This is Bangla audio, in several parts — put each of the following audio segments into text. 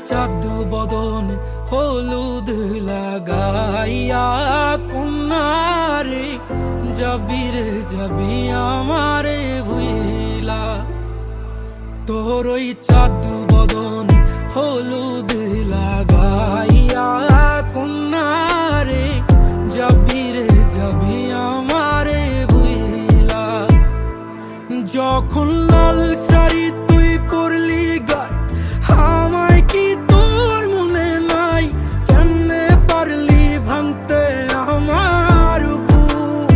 চাঁদ বদনে হলুদ লাগাইয়া কন্যারে যাবি রে যাবি আমারে ভুইলা। তোর ওই চাঁদ বদনে হলুদ লাগাইয়া কন্যারে যাবি রে যাবি আমারে ভুইলা। যখন লাল শাড়ি তুই পরলি গায় আমায় কি তোর মনে নাই? কেমনে পারলি ভাঙতে আমার বুক?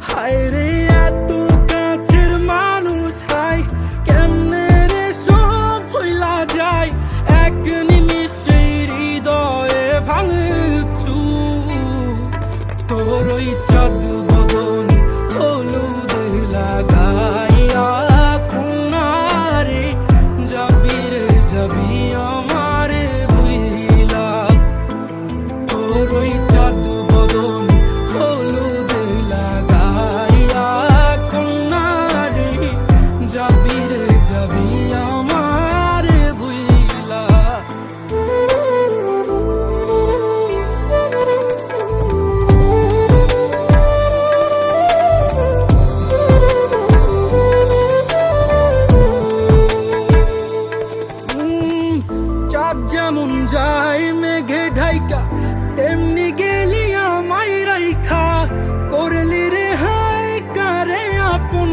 হায় রে এত কাছের মানুষ, হায় কেমনে রে সব ভুইলা যায় এক নিমিষে হৃদয়ে ভাঙচু। তোর ওই চাঁদ বদনে হলুদ লাগাইয়া কন্যারে যাবি রে যাবি আমারে ভুইলা। তোর ওই চাঁদ বদনে হলুদ লাগাইয়া কন্যারে যাবি রে যাবি আমারে ভুইলা। চাঁদ যেমন যায় মেঘে ঢাইকা তেমনি গেলি আমায় রাইখা, করলি রে হায় কারে আপন।